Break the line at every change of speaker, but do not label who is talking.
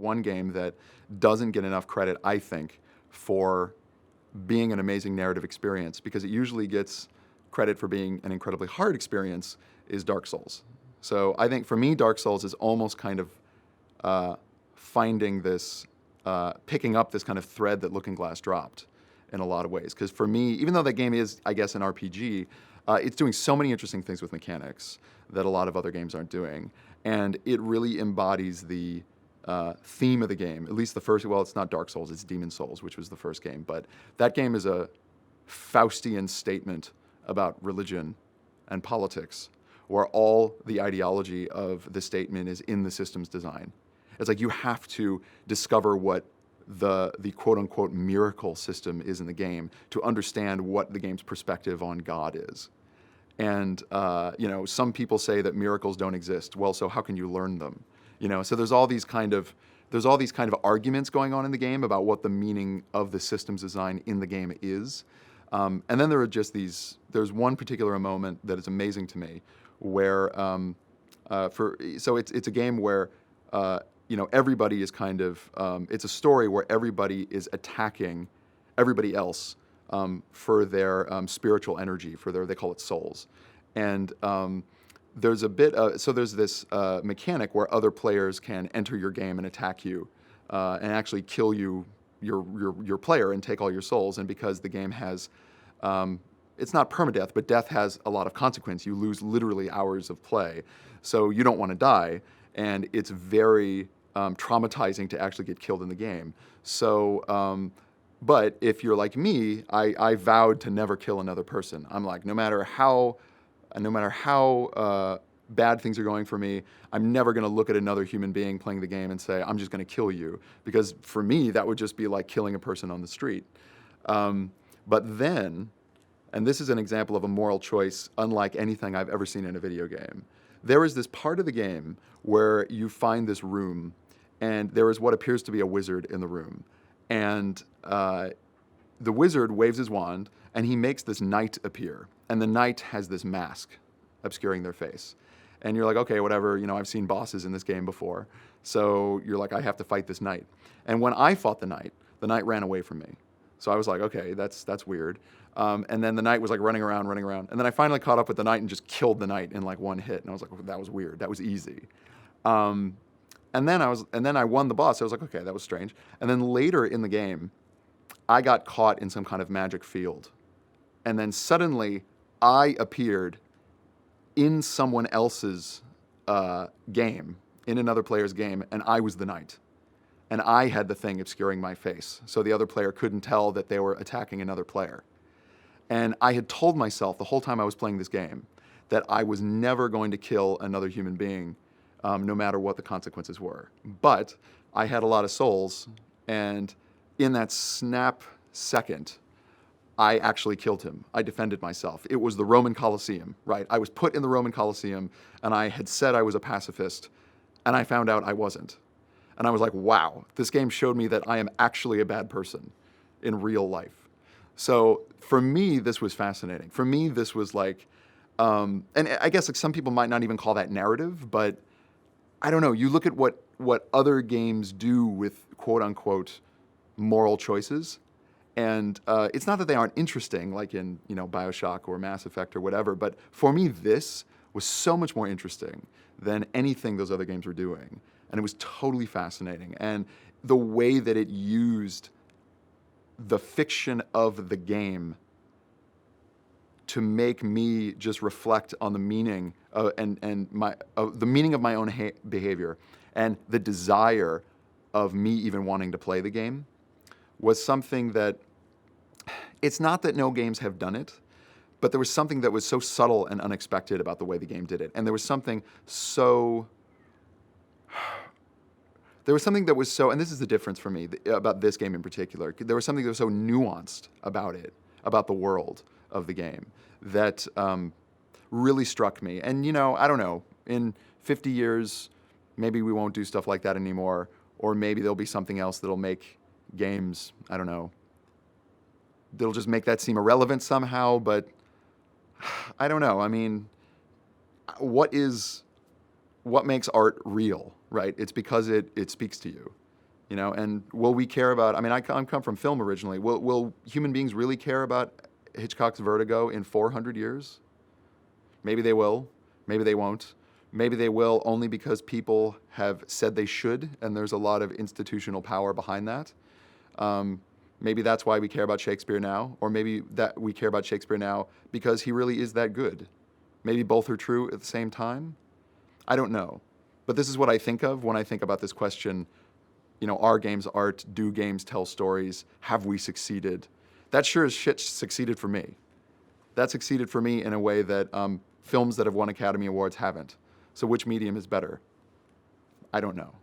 one game that doesn't get enough credit, I think, for being an amazing narrative experience, because it usually gets credit for being an incredibly hard experience, is Dark Souls. So I think for me, Dark Souls is almost kind of finding this, picking up this kind of thread that Looking Glass dropped in a lot of ways. Because for me, even though that game is, I guess, an RPG, it's doing so many interesting things with mechanics that a lot of other games aren't doing. And it really embodies the theme of the game, at least the first, well, it's not Dark Souls, it's Demon Souls, which was the first game. But that game is a Faustian statement about religion and politics, where all the ideology of the statement is in the system's design. It's like you have to discover what the quote-unquote miracle system is in the game to understand what the game's perspective on God is. And some people say that miracles don't exist. Well, so how can you learn them? So there's all these kind of arguments going on in the game about what the meaning of the system's design in the game is. And then there are just there's one particular moment that is amazing to me where, it's a game where, everybody is kind of, it's a story where everybody is attacking everybody else for their spiritual energy, they call it souls. And there's a bit, there's this mechanic where other players can enter your game and attack you and actually kill your player and take all your souls. And because the game has, it's not permadeath, but death has a lot of consequence. You lose literally hours of play. So you don't want to die. And it's very traumatizing to actually get killed in the game. So, but if you're like me, I vowed to never kill another person. I'm like, no matter how bad things are going for me, I'm never going to look at another human being playing the game and say, I'm just going to kill you. Because for me, that would just be like killing a person on the street. But then, and this is an example of a moral choice unlike anything I've ever seen in a video game, there is this part of the game where you find this room, and there is what appears to be a wizard in the room. And the wizard waves his wand, and he makes this knight appear. And the knight has this mask obscuring their face. And you're like, okay, whatever, I've seen bosses in this game before. So you're like, I have to fight this knight. And when I fought the knight ran away from me. So I was like, okay, that's weird. And then the knight was like running around. And then I finally caught up with the knight and just killed the knight in like one hit. And I was like, that was weird. That was easy. And then I won the boss. I was like, okay, that was strange. And then later in the game, I got caught in some kind of magic field. And then suddenly I appeared in someone else's game, in another player's game, and I was the knight. And I had the thing obscuring my face, so the other player couldn't tell that they were attacking another player. And I had told myself the whole time I was playing this game that I was never going to kill another human being, no matter what the consequences were. But I had a lot of souls, and in that snap second, I actually killed him. I defended myself. It was the Roman Colosseum, right? I was put in the Roman Colosseum, and I had said I was a pacifist, and I found out I wasn't. And I was like, wow, this game showed me that I am actually a bad person in real life. So for me, this was fascinating. For me, this was like, and I guess like some people might not even call that narrative, but I don't know. You look at what other games do with quote unquote moral choices, and it's not that they aren't interesting, like in BioShock or Mass Effect or whatever. But for me, this was so much more interesting than anything those other games were doing. And it was totally fascinating. And the way that it used the fiction of the game to make me just reflect on the meaning the meaning of my own behavior and the desire of me even wanting to play the game was something that, it's not that no games have done it, but there was something that was so subtle and unexpected about the way the game did it. And there was something that was so, and this is the difference for me about this game in particular. There was something that was so nuanced about it, about the world of the game, that really struck me. And, I don't know, in 50 years, maybe we won't do stuff like that anymore, or maybe there'll be something else that'll make games, I don't know, that'll just make that seem irrelevant somehow, but I don't know. I mean, what makes art real, right? It's because it speaks to you. You know, and will we care about? I mean, I come from film originally. Will human beings really care about Hitchcock's Vertigo in 400 years? Maybe they will. Maybe they won't. Maybe they will only because people have said they should, and there's a lot of institutional power behind that. Maybe that's why we care about Shakespeare now, or maybe that we care about Shakespeare now because he really is that good. Maybe both are true at the same time. I don't know. But this is what I think of when I think about this question. You know, are games art? Do games tell stories? Have we succeeded? That sure as shit succeeded for me. That succeeded for me in a way that films that have won Academy Awards haven't. So which medium is better? I don't know.